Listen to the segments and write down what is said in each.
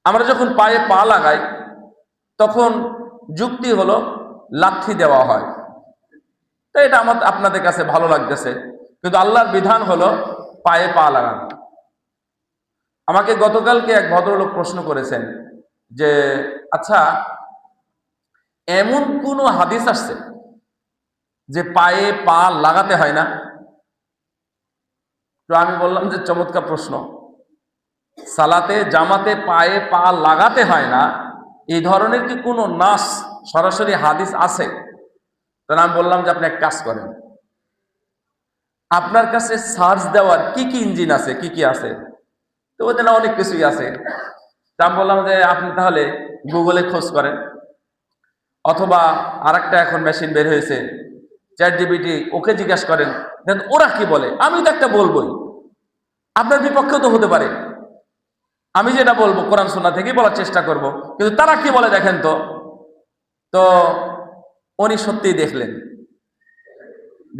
আমরা যখন পায়ে পা লাগাই তখন যুক্তি হলো লাথি দেওয়া হয়। তো এটা আমার আপনাদের কাছে ভালো লাগতেছে, কিন্তু আল্লাহর বিধান হলো পায়ে পা লাগানো। আমাকে গতকালকে এক ভদ্রলোক প্রশ্ন করেছেন যে আচ্ছা, এমন কোন হাদিস আসছে যে পায়ে পা লাগাতে হয় না? তো আমি বললাম যে চমৎকার প্রশ্ন। সালাতে জামাতে পায়ে পা লাগাতে হয় না, এই ধরনের কি কোনো নাস সরাসরি হাদিস আছে? তখন আমি বললাম যে আপনি এক কাজ করেন, আপনার কাছে সার্চ দেওয়ার কি কি ইঞ্জিন আছে, কি কি আছে? তো ওদের না অনেক কিছুই আছে। তা আমি বললাম যে আপনি তাহলে গুগলে খোঁজ করেন, অথবা আরেকটা এখন মেশিন বের হয়েছে চ্যাট জিপিটি, ওকে জিজ্ঞাসা করেন দেখেন ওরা কি বলে। আমি তো একটা বলবোই, আপনার বিপক্ষেও তো হতে পারে। আমি যেটা বলবো কোরআন সুন্নাহ থেকেই বলার চেষ্টা করব, কিন্তু তারা কি বলে দেখেন তো। তো উনি সত্যিই দেখলেন,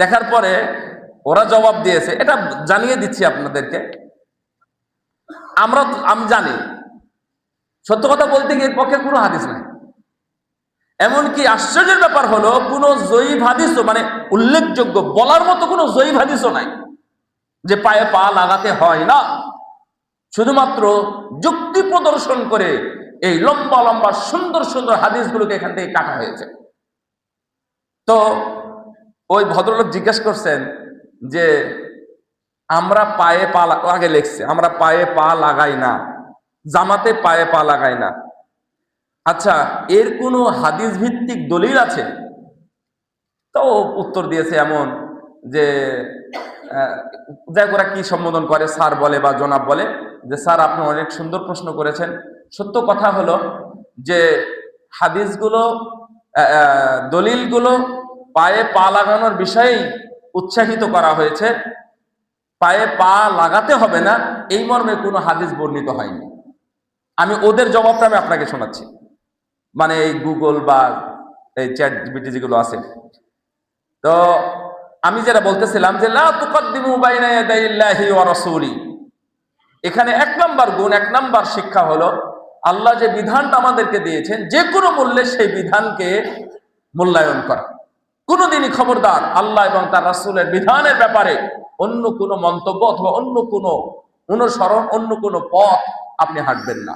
দেখার পরে ওরা জবাব দিয়েছে, এটা জানিয়ে দিচ্ছি আপনাদেরকে। আমি জানি সত্য কথা বলতে গিয়ে এর পক্ষে কোনো হাদিস নাই। এমনকি আশ্চর্যের ব্যাপার হলো কোনো জয়ীফ হাদিসও, মানে উল্লেখযোগ্য বলার মতো কোনো জয়ীফ হাদিসও নাই যে পায়ে পা লাগাতে হয় না। শুধুমাত্র যুক্তি প্রদর্শন করে এই লম্বা লম্বা সুন্দর সুন্দর হাদিসগুলোকে এখান থেকে কাটা হয়েছে। তো ওই ভদ্রলোক জিজ্ঞাসা করছেন যে আমরা পায়ে পা, আগে লিখছে আমরা পায়ে পা লাগাই না, জামাতে পায়ে পা লাগাই না। আচ্ছা, এর কোনো হাদিস ভিত্তিক দলিল আছে? তো উত্তর দিয়েছে এমন যে যাই ওরা কি সম্বোধন করে, স্যার বলে বা জনাব বলে, যে স্যার আপনি অনেক সুন্দর প্রশ্ন করেছেন। সত্য কথা হলো যে হাদিসগুলো, দলিলগুলো পায়ে পা লাগানোর বিষয়েই উৎসাহিত করা হয়েছে, পায়ে পা লাগাতে হবে না এই মর্মে কোনো হাদিস বর্ণিত হয়নি। আমি ওদের জবাবটা আমি আপনাকে শোনাচ্ছি, মানে এই গুগল বা এই চ্যাট জিপিটি যেগুলো আছে। তো আমি যেটা বলতেছিলাম যে লা তুকদ্দিমু বাইনা ইয়াদাইল্লাহি ওয়া রাসূলি, এখানে এক নাম্বার গুণ, এক নাম্বার শিক্ষা হলো আল্লাহ যে বিধানটা আমাদেরকে দিয়েছেন যে কোনো মূল্যে সেই বিধানকে মূল্যায়ন করা। কোনোদিনই খবরদার আল্লাহ এবং তার রাসূলের বিধানের ব্যাপারে অন্য কোনো মন্তব্য অথবা অন্য কোনো অনুসরণ, অন্য কোনো পথ আপনি হাঁটবেন না।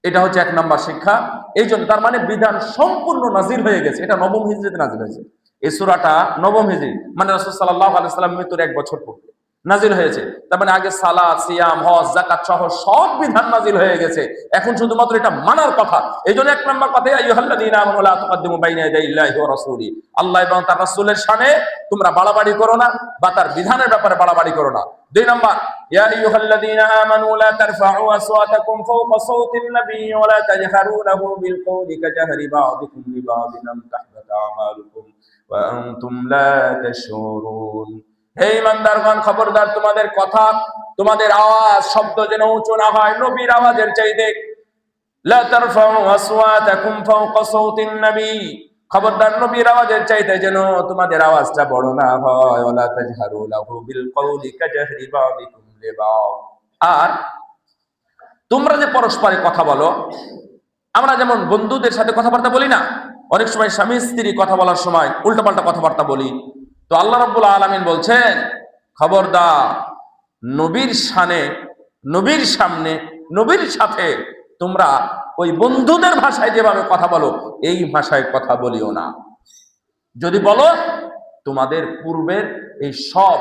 এটা হচ্ছে এক নাম্বার শিক্ষা। এই জন্য তার মানে বিধান সম্পূর্ণ নাজিল হয়ে গেছে, এটা নবম হিজরিতে নাজিল হয়েছে। এই সূরাটা নবম হিজরি, মানে রাসূল সাল্লাল্লাহু আলাইহি ওয়াসাল্লাম মৃত্যুর 1 বছর পূর্বে নাজিল হয়েছে। তার মানে আগে সালাত, সিয়াম, হজ, যাকাত সহ সব বিধান নাজিল হয়ে গেছে, এখন শুধুমাত্র এটা মানার কথা। এই জন্য এক নম্বর কথা, ইয়া আইয়ুহাল্লাযীনা আমানু লা তুকদ্দিমু বাইনা ইয়াদাইল্লাহি ওয়া রাসূলি, আল্লাহ এবং তার রাসূলের শানে তোমরা বাড়াবাড়ি করো না বা তার বিধানের ব্যাপারে বাড়াবাড়ি করো না। দুই নম্বর, ইয়া আইয়ুহাল্লাযীনা আমানু লা তারফাউ আসওয়াতাকুম ফাওকা সাওতিন নবী ওয়া লা তাজহারু লাহু বিল কওলি কাজহরি বা'দিকুম লিবা'দিন আন তাহবাতা আমালুকুম ওয়া আনতুম লা তাশউরুন। হে ইমানদারগণ, খবরদার তোমাদের কথা, তোমাদের আওয়াজ, শব্দ যেন উঁচু না হয় নবীর আওয়াজের চাইতে। লা তারফাউ আসওয়াতাকুম ফাওকা সাওতিন নবী, খবরদার নবীর আওয়াজের চাইতে যেন তোমাদের আওয়াজটা বড় না হয়। ওয়ালা তাজহারু লাহু বিল কওলি কাজহরি বা'দিকুম লিবা'দ, আর তোমরা যে পরস্পরে কথা বলো, আমরা যেমন বন্ধুদের সাথে কথাবার্তা বলি না, অনেক সময় স্বামী স্ত্রী কথা বলার সময় উল্টাপাল্টা কথাবার্তা বলি। তো আল্লাহ রাব্বুল আলামিন বলছেন খবরদার নবীর শানে, নবীর সামনে, নবীর সাথে তোমরা ওই বন্ধুদের ভাষায় যেভাবে কথা বলো এই ভাষায় কথা বলিও না। যদি বলো তোমাদের পূর্বের এই সব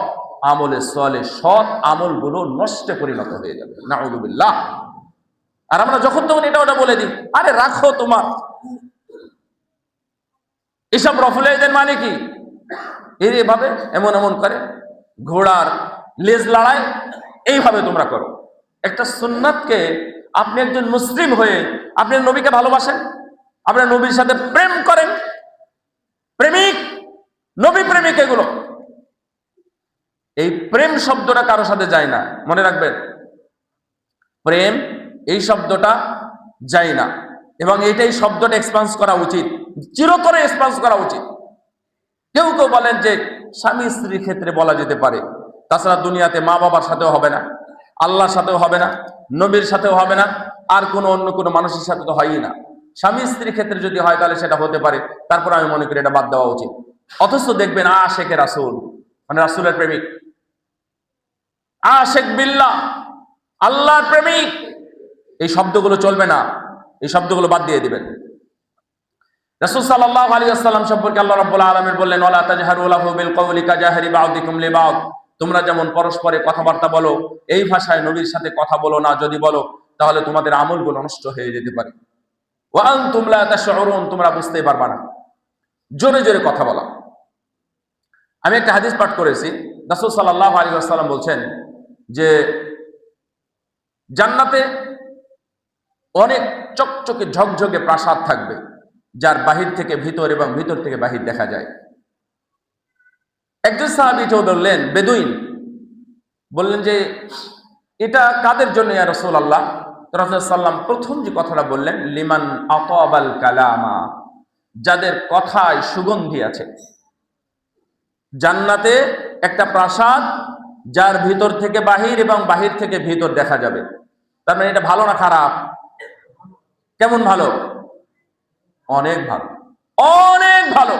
আমলে সলে সৎ আমলগুলো নষ্টে পরিণত হয়ে যাবে, নাউযুবিল্লাহ। আর আমরা যখন তখন এটা ওটা বলে দিই, আরে রাখো তোমার এসব রফুলাইদের মানে কি, এইভাবে এমন এমন করে ঘোড়ার লেজ লড়াই, এইভাবে তোমরা করো। একটা সুন্নাতকে, আপনি একজন মুসলিম হয়ে আপনি নবীকে ভালোবাসেন, আপনার নবীর সাথে প্রেম করেন, প্রেমিক, নবী প্রেমিক, এগুলো, এই প্রেম শব্দটা কারো সাথে যায় না, মনে রাখবেন। প্রেম এই শব্দটা যায় না, এবং এইটাই শব্দটা এক্সপান্স করা উচিত, চিরতরে এক্সপান্স করা উচিত। কেউ কেউ বলেন যে স্বামী স্ত্রীর ক্ষেত্রে বলা যেতে পারে, তাছাড়া দুনিয়াতে মা বাবার সাথেও হবে না। আল্লাহর সাথেও হবে না, নবীর সাথেও হবে না, আর কোনো অন্য কোনো মানুষের সাথে তো হয়ই না। স্বামী স্ত্রীর ক্ষেত্রে যদি হয় তাহলে সেটা হতে পারে, তারপর আমি মনে করি এটা বাদ দেওয়া উচিত। অথচ দেখবেন আশেকে রাসূল, মানে রাসূলের প্রেমিক, আশেক বিল্লাহ, আল্লাহর প্রেমিক, এই শব্দগুলো চলবে না, এই শব্দগুলো বাদ দিয়ে দিবেন। রাসূল সাল্লাল্লাহু আলাইহি ওয়াসাল্লাম সম্পর্কে আল্লাহ রাব্বুল আলামিন বললেন, ওয়ালা তাজহারু লাহু বিল কওলি কাজাহরি বা'দিকুম লিবা'দ, তোমরা যেমন পরস্পরে কথাবার্তা বলো এই ভাষায় নবীর সাথে কথা বলো না, যদি বলো তাহলে তোমাদের আমলগুলো নষ্ট হয়ে যেতে পারে। ওয়া আনতুম লা তাশউরুন, তোমরা বুঝতেই পারবা না। জোরে জোরে কথা বলা। আমি একটা হাদিস পাঠ করেছি, রাসূল সাল্লাল্লাহু আলাইহি ওয়াসাল্লাম বলছেন যে জান্নাতে অনেক চকচকে ঝকঝকে প্রাসাদ থাকবে, যার বাহির থেকে ভিতর এবং ভিতর থেকে বাহির দেখা যায়। একজন সাহাবী বললেন, বেদুইন, বললেন যে এটা কাদের জন্য ইয়া রাসূলুল্লাহ? রাসূলুল্লাহ সাল্লাম প্রথম যে কথাটা বললেন, লিমান আতাবাল কালামা, যাদের কথায় সুগন্ধি আছে। জান্নাতে একটা প্রাসাদ যার ভিতর থেকে বাহির এবং বাহির থেকে ভিতর দেখা যাবে। তার মানে এটা ভালো না খারাপ? কেমন ভালো? অনেক ভালো, অনেক ভালো।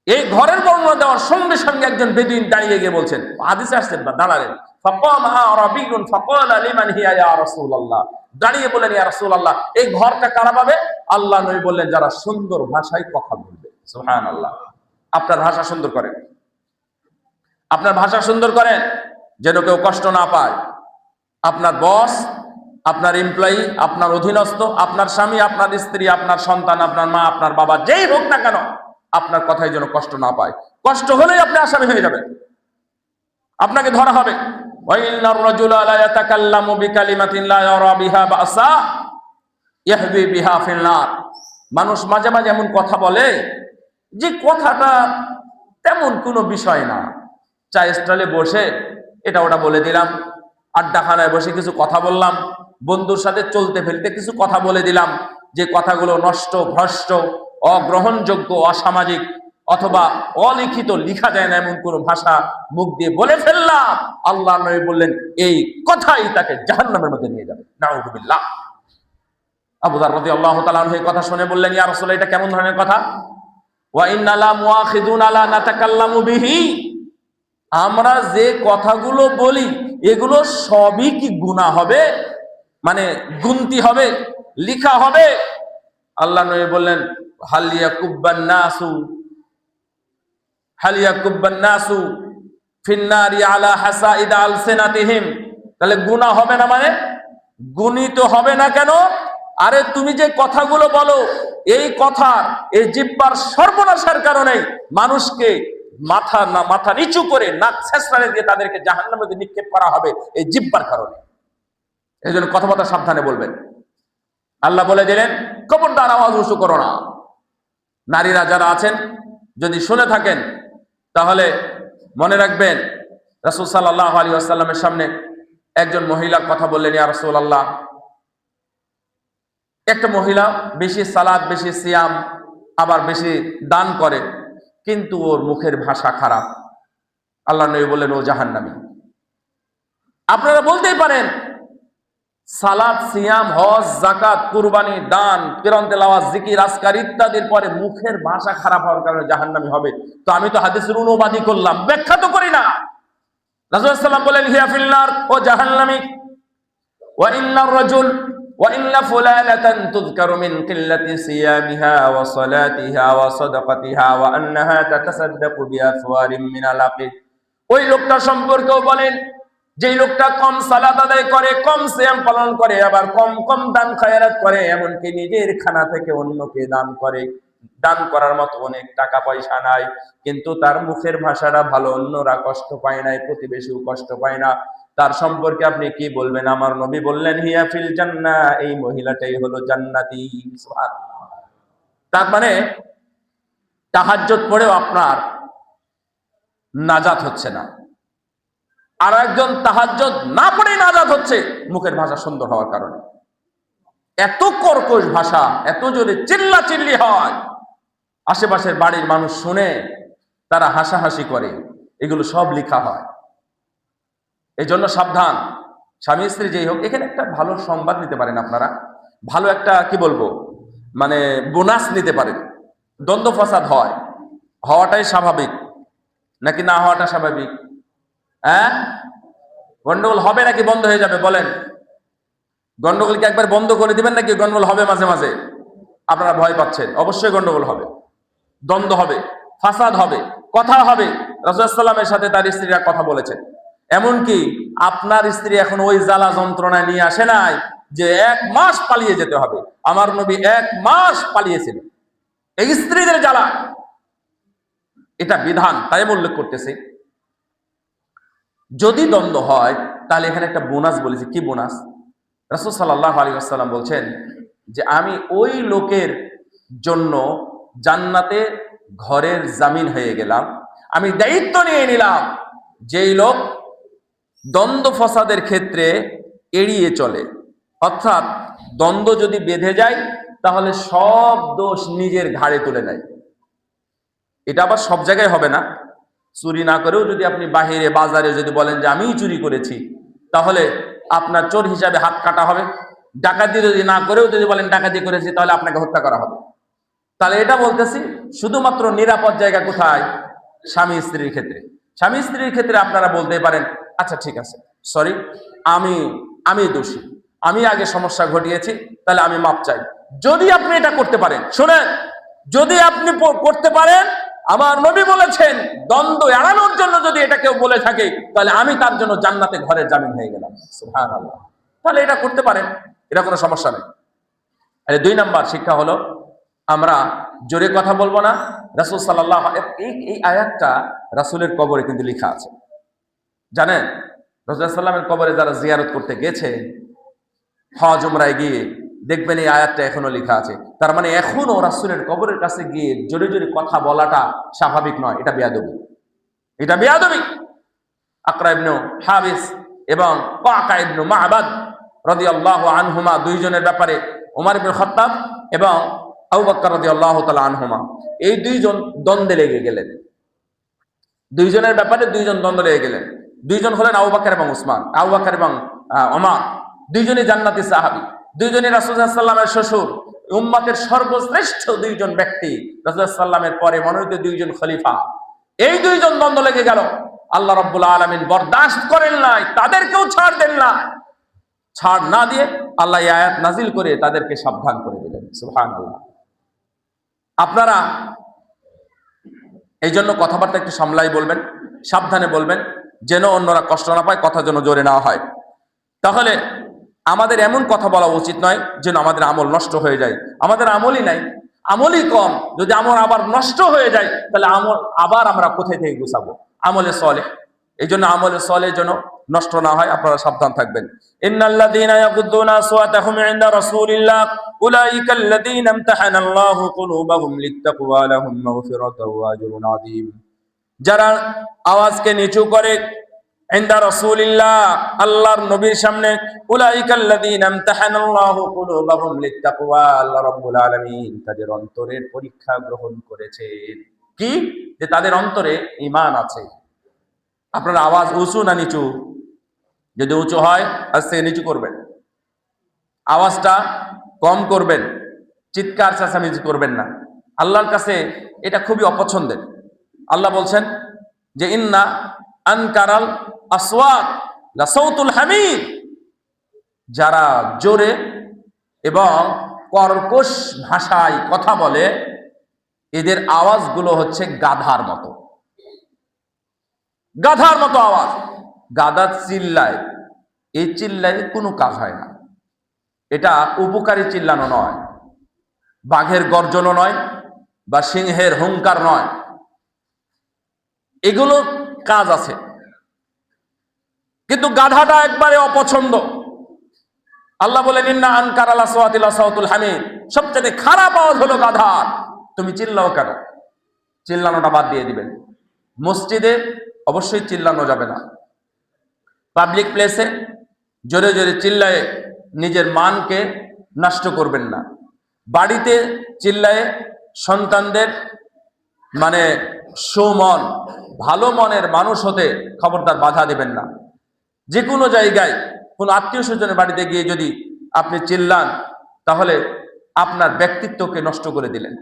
এই ঘরের বর্ণনা দেওয়ার সঙ্গে সঙ্গে একজন বেদুইন দাঁড়িয়ে গিয়ে বলছেন, হাদিসে আসছে, দাঁড়ালেন, ফাকামা আরাবিয়ুন ফাকালা লিমান হিয়া ইয়া রাসূলুল্লাহ, দাঁড়িয়ে বললেন, ইয়া রাসূলুল্লাহ, এই ঘরটা কারা পাবে? আল্লাহ নবী বললেন, যারা সুন্দর ভাষায় কথা বলবে। সুবহানাল্লাহ। আপনার ভাষা সুন্দর করেন, আপনার ভাষা সুন্দর করেন, যেন কেউ কষ্ট না পায়। আপনার বস, আপনার এমপ্লয়ি, আপনার অধীনস্থ, আপনার স্বামী, আপনার স্ত্রী, আপনার সন্তান, আপনার মা, আপনার বাবা, যেই হোক না কেন, আপনার কথায় যেন কষ্ট না পায়। কষ্ট হলেই আপনি আসামি হয়ে যাবেন, আপনাকে ধরা হবে। ওয়াইন্নার রাজুলা লা ইয়াতাকাল্লামু বিকালিমাতিন লা ইয়ারা বিহা বাসা ইয়াহবি বিহা ফিল নার, মানুষ মাঝে মাঝে এমন কথা বলে যে কথাটা তেমন কোনো বিষয় না। চা স্টলে বসে এটা ওটা বলে দিলাম, আড্ডাখানায় বসে কিছু কথা বললাম, বন্ধুর সাথে চলতে ফেলতে কিছু কথা বলে দিলাম, যে কথাগুলো নষ্ট, ভ্রষ্ট, অগ্রহণযোগ্য, অসামাজিক অথবা অলিখিত, লিখা যায় না এমন কোন ভাষা মুখ দিয়ে বলে ফেললাম, আল্লাহ নবী বললেন এই কথাই তাকে জাহান্নামের মধ্যে নিয়ে যাবে। নাউযুবিল্লাহ। আবু যার রাদিয়াল্লাহু তাআলা আনহু এই কথা শুনে বললেন, ইয়া রাসূলুল্লাহ, এটা কেমন ধরনের কথা? ওয়া ইন্না লা মুআখিযুনা লা নাতাকাল্লামু বিহি, আমরা যে কথাগুলো বলি এগুলো সবই কি গুনাহ হবে, মানে গুনতি হবে, লিখা হবে? আল্লাহ নবী বললেন, হাল ইয়াকুব্বান নাসু ফিন্নারি আলা হাসাইদ আলসিনাতিহিম, তাহলে গুনাহ হবে না মানে গুনিত হবে না কেন? আরে তুমি যে কথাগুলো বলো এই কথা, এই জিহ্বার সর্বনাশের কারণে মানুষকে মাথা নিচু করে নাক ছেঁচড়ে দিয়ে তাদেরকে জাহান্নামের মধ্যে নিক্ষেপ করা হবে এই জিহ্বার কারণে। এই জন্য কথাবার্তা সাবধানে বলবেন। আল্লাহ বলে দিলেন, খবরদার আওয়াজ উঁচু করো না। নারীরা যারা আছেন যদি শুনে থাকেন তাহলে মনে রাখবেন, রাসূল সাল্লাল্লাহু আলাইহি ওয়াসাল্লামের সামনে একজন মহিলা কথা বললেন, ইয়া রাসূলুল্লাহ, একটা মহিলা বেশি সালাত, বেশি সিয়াম, আবার বেশি দান করে, কিন্তু ওর মুখের ভাষা খারাপ। আল্লাহ নবী বললেন, ও জাহান্নামী। আপনারা বলতেই পারেন সালাত, সিয়াম, হজ, যাকাত, কুরবানি, দান, কিরাত, তেলাওয়াত, জিকির, আজকার ইত্যাদির পরে মুখের ভাষা খারাপ হওয়ার কারণে জাহান্নামী হবে। তো আমি তো হাদিসের অনুবাদই করলাম, ব্যাখ্যা তো করি না। রাসূলুল্লাহ সাল্লাল্লাহু আলাইহি ওয়াসাল্লাম বলেন, হিয়া ফিল নার, ও জাহান্নামী। ওয়া ইন্নার রাজুল ওয়া ইন্না ফুলানাতান তুযকারু মিন কিল্লাতি সিয়ামিহা ওয়া সালাতিহা ওয়া সাদাকাতিহা ওয়া আন্নাহা তাতাসাদ্দাকু বিআসওয়ারিম মিন আলাকি, ওই লোকটা সম্পর্কেও বলেন যেই লোকটা কম সালাত আদায় করে, কম সিয়াম পালন করে, আবার কম কম দান খয়রাত করে, এমনকি নিজের খানা থেকে অন্যকে দান করে, দান করার মতো অনেক টাকা পয়সা নাই, কিন্তু তার মুখের ভাষাটা ভালো, অন্যরা কষ্ট পায় না, প্রতিবেশীও কষ্ট পায় না, তার সম্পর্কে আপনি কি বলবেন? আমার নবী বললেন, হিয়া ফিল জান্নাহ, এই মহিলাটাই হলো জান্নাতি। সুবহানাল্লাহ। তার মানে তাহাজ্জুদ পড়েও আপনার নাজাত হচ্ছে না, আর একজন তাহাজ্জুদ না পড়ে নাজাত হচ্ছে মুখের ভাষা সুন্দর হওয়ার কারণে। এত কর্কশ ভাষা, এত জোরে চিল্লা চিল্লি হয়, আশেপাশের বাড়ির মানুষ শুনে তারা হাসাহাসি করে, এগুলো সব লেখা হয়। এই জন্য সাবধান। স্বামী স্ত্রী যেই হোক, এখানে একটা ভালো সংবাদ নিতে পারেন আপনারা, ভালো একটা কি বলবো মানে বোনাস নিতে পারেন। দ্বন্দ্ব ফাসাদ হওয়াটাই স্বাভাবিক নাকি না হওয়াটা স্বাভাবিক? হ্যাঁ, গন্ডগোল হবে নাকি বন্ধ হয়ে যাবে বলেন? গন্ডগোল কি একবার বন্ধ করে দিবেন নাকি গন্ডগোল হবে মাঝে মাঝে? আপনারা ভয় পাচ্ছেন, অবশ্যই গন্ডগোল হবে, দ্বন্দ্ব হবে, ফাসাদ হবে, কথা হবে। রাসূলুল্লাহ সাল্লাল্লাহু আলাইহি ওয়াসাল্লামের সাথে তার স্ত্রীরা কথা বলেছেন। এমনকি আপনার স্ত্রী এখন ওই জ্বালা যন্ত্রণায় নিয়ে আসে নাই যে 1 মাস পালিয়ে যেতে হবে। আমার নবী 1 মাস পালিয়েছিলেন এই স্ত্রীদের জ্বালা। এটা বিধান, তাই উল্লেখ করতেছি। যদি দ্বন্দ্ব হয় তাহলে এখানে একটা বোনাস বলেছি। কি বোনাস? রাসূল সাল্লাল্লাহু আলাইহি ওয়াসাল্লাম বলছেন যে আমি ওই লোকের জন্য জান্নাতে ঘরের জামিন হয়ে গেলাম, আমি দায়িত্ব নিয়ে নিলাম যেই লোক দ্বন্দ্ব ফসাদের ক্ষেত্রে এড়িয়ে চলে। অর্থাৎ দ্বন্দ্ব যদি বেঁধে যায় তাহলে সব দোষ নিজের ঘাড়ে তুলে নেয়। এটা আবার সব জায়গায় হবে না। চুরি না করেও যদি আপনি বাহিরে বাজারে যদি বলেন যে আমিই চুরি করেছি, তাহলে আপনার চোর হিসাবে হাত কাটা হবে। ডাকাতি যদি না করেও যদি বলেন ডাকাতি করেছি, তাহলে আপনাকে হত্যা করা হবে। তাহলে এটা বলতেছি শুধুমাত্র নিরাপদ জায়গা কোথায়? স্বামী স্ত্রীর ক্ষেত্রে। স্বামী স্ত্রীর ক্ষেত্রে আপনারা বলতে পারেন আচ্ছা ঠিক আছে, সরি, আমি দোষী, আমি আগে সমস্যা ঘটিয়েছি, তাহলে আমি মাপ চাই। যদি আপনি এটা করতে পারেন, শুনেন, যদি আপনি করতে পারেন, আমার নবী বলেছেন দ্বন্দ্ব এড়ানোর জন্য যদি এটা কেউ বলে থাকে, তাহলে আমি তার জন্য জান্নাতে ঘরের জামিন হয়ে গেলাম। সুবহানাল্লাহ। তাহলে এটা করতে পারেন, এটা কোনো সমস্যা নেই। আর 2 নাম্বার শিক্ষা হলো আমরা জোরে কথা বলবো না। রাসূল সাল্লাল্লাহু এই আয়াতটা রাসূলের কবরে কিন্তু লেখা আছে, জানেন? রাসূলুল্লাহ সাল্লাল্লাহু আলাইহি ওয়াসাল্লামের কবরে যারা জিয়ারত করতে গেছে হজ উমরায় গিয়ে, দেখবেন এই আয়াতটা এখনো লেখা আছে। তার মানে এখনো রাসূলের কবরের কাছে গিয়ে জোরে জোরে কথা বলাটা স্বাভাবিক নয়, এটা বেয়াদবি, এটা বেয়াদবি। আকরা ইবনে হাবিস এবং কাকা ইবনে মা'বাদ রাদিয়াল্লাহু আনহুমা, দুইজনের ব্যাপারে ওমর ইবনে খাত্তাব এবং আবু বকর রাদিয়াল্লাহু তাআলা আনহুমা, এই দুইজন দ্বন্দ্বে লেগে গেলেন। দুইজনের ব্যাপারে দুইজন দ্বন্দ্ব লেগে গেলেন। দুইজন হলেন আবু বকর এবং উসমান, আবু বকর এবং ওমর। দুইজনই জান্নাতি সাহাবী, দুইজনই রাসূলুল্লাহ সাল্লাল্লাহু আলাইহি ওয়াসাল্লামের শ্বশুর, উম্মতের সর্বশ্রেষ্ঠ দুইজন ব্যক্তি, রাসূলুল্লাহ সাল্লাল্লাহু আলাইহি ওয়াসাল্লামের পরে মনোনীত দুইজন খলিফা। এই দুইজন দ্বন্দ্ব লেগে গেল। আল্লাহ রাব্বুল আলামিন বরদাশত করেন নাই, তাদেরকেও ছাড় দেন না। ছাড় না দিয়ে আল্লাহ এই আয়াত নাজিল করে তাদেরকে সাবধান করে দিলেন। সুবহানাল্লাহ। আপনারা এই জন্য কথাবার্তা একটু সামলাই বলবেন, সাবধানে বলবেন, যেন অন্যরা কষ্ট না পায়, কথা যেন জোরে না হয়। তাহলে আমাদের এমন কথা বলা উচিত নয় যেন আমাদের আমল নষ্ট হয়ে যায়। আমাদের আমলই নাই, আমলই কম, যদি আমল আবার নষ্ট হয়ে যায় তাহলে আমল আবার আমরা কোথায় থেকে গুছাবো? আমলে সলেহ। এই জন্য আমলে সলেহ যেন নষ্ট না হয়, আপনারা সাবধান থাকবেন। ইন্নাল্লাযীনা ইয়াগুদ্দুনা আসওয়াতাহুম ইনদা রাসূলিল্লাহ উলাইকাল্লাযীনা ইমতাহানাল্লাহু কুলুবাহুম লিত্তাকওয়া লাহুম মাগফিরাতুন ওয়া আজরুন আযীম। যারা আওয়াজকে নিচু করে ইনদা রাসূলিল্লাহ, আল্লাহর নবীর সামনে, উলাইকাল্লাযীনা ইমতাহানাল্লাহু কুলুবাহুম লিত্তাকওয়া, আল্লাহ রাব্বুল আলামিন তাদের অন্তরের পরীক্ষা গ্রহণ করেছেন। কি? যে তাদের অন্তরে ঈমান আছে। আপনার আওয়াজ উঁচু না নিচু? যদি উঁচু হয় আস্তে নিচু করবেন, আওয়াজটা কম করবেন, চিৎকার চেঁচামেচি করবেন না। আল্লাহর কাছে এটা খুবই অপছন্দের। আল্লাহ বলছেন যে ইন্না আনকারাল আসওয়াত লাসাউতুল হামির, যারা জোরে এবং কর্কশ ভাষায় কথা বলে এদের আওয়াজগুলো হচ্ছে গাধার মতো। গাধার মতো আওয়াজ। গাধা চিল্লায়, এই চিল্লায় কোনো কাজ হয় না। এটা উপকারী চিল্লানো নয়, বাঘের গর্জনও নয়, বা সিংহের হুঙ্কার নয়। এগুলো কাজ আছে, কিন্তু গাধাটা একবারে অপছন্দ। আল্লাহ বলেন ইন্না আনকারাল আসওয়াতি লাসাউতুল হামির, সবচেয়ে খারাপ আওয়াজ হলো গাধার। তুমি চিল্লাও কেন? চিল্লানোটা বাদ দিয়ে দিবেন। মসজিদে অবশ্যই চিল্লানো যাবে না। পাবলিক প্লেসে জোরে জোরে চিল্লায়ে নিজের মানকে নষ্ট করবেন না। বাড়িতে চিল্লায়ে সন্তানদের সুমন, ভালো মনের মানুষ হতে খবরদার বাধা দেবেন না। যে কোনো জায়গায় কোনো আত্মীয় স্বজনের বাড়িতে গিয়ে যদি আপনি চিল্লান, তাহলে আপনার ব্যক্তিত্বকে নষ্ট করে দিলেন।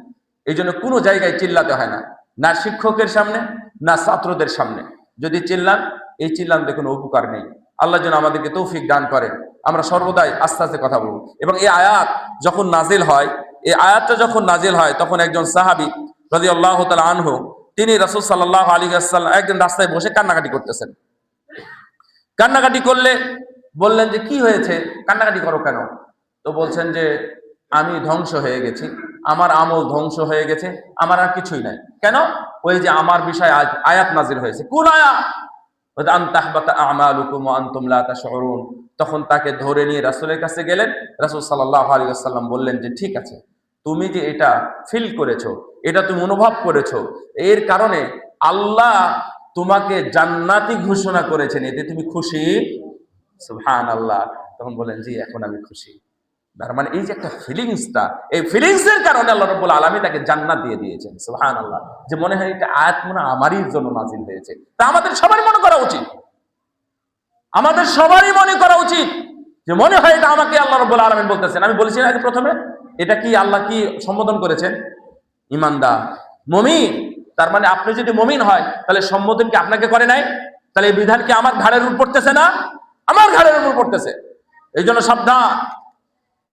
এই জন্য কোনো জায়গায় চিল্লাতে হয় না, না শিক্ষকের সামনে, না ছাত্রদের সামনে। যদি চিল্লান, এই চিল্লানতে কোনো উপকার নেই। আল্লাহ যেন আমাদেরকে তৌফিক দান করে, আমরা সর্বদাই আস্তে আস্তে কথা বলবো। এবং এই আয়াত যখন নাজিল হয়, এই আয়াতটা যখন নাজিল হয়, তখন একজন সাহাবী রাদিয়াল্লাহু তাআলা আনহু, তিনি রাসূল সাল্লাল্লাহু আলাইহি ওয়াসাল্লাম একদিন রাস্তায় বসে কান্নাকাটি করতেছেন। কান্নাকাটি করলে বললেন যে কি হয়েছে, কান্নাকাটি করো কেন? তো বলছেন যে আমি ধ্বংস হয়ে গেছি, আমার আমল ধ্বংস হয়ে গেছে, আমার আর কিছুই নাই। কেন? ওই যে আমার বিষয়ে আয়াত নাজিল হয়েছে। কোন আয়াত? আন তাহবাতা আমালুকুম ওয়া আনতুম লা তাশউরুন। তখন তাকে ধরে নিয়ে রাসূলের কাছে গেলেন। রাসূল সাল্লাল্লাহু আলাইহি ওয়াসাল্লাম বললেন যে ঠিক আছে, তুমি যে এটা ফিল করেছো, এটা তুমি অনুভব করেছো, এর কারণে আল্লাহ তোমাকে জান্নাতি ঘোষণা করেছেন, এতে তুমি খুশি? সুবহানাল্লাহ। তখন বলেন জি, এখন আমি খুশি। তার মানে এই যে একটা ফিলিংসটা, এই ফিলিংস এর কারণে আল্লাহ রাব্বুল আলামিন তাকে জান্নাত দিয়ে দিয়েছেন। সুবহানাল্লাহ। যে মনে হয় এটা আয়াত মনে হয় আমারই জন্য নাজিল হয়েছে। তা আমাদের সবারই মনে করা উচিত, আমাদের সবারই মনে করা উচিত যে মনে হয় এটা আমাকে আল্লাহ রাব্বুল আলামিন বলতেছেন। আমি বলেছি না যে প্রথমে, এটা কি আল্লাহ কি সম্বোধন করেছেন? ঈমানদার, মুমিন। তার মানে আপনি যদি মুমিন হয়, তাহলে সম্বোধন কি আপনাকে করে নাই? তাহলে এই বিধান কি আমার ঘাড়ের উপর পড়তেছে না? আমার ঘাড়ের উপর পড়তেছে। এই জন্য সাবধান।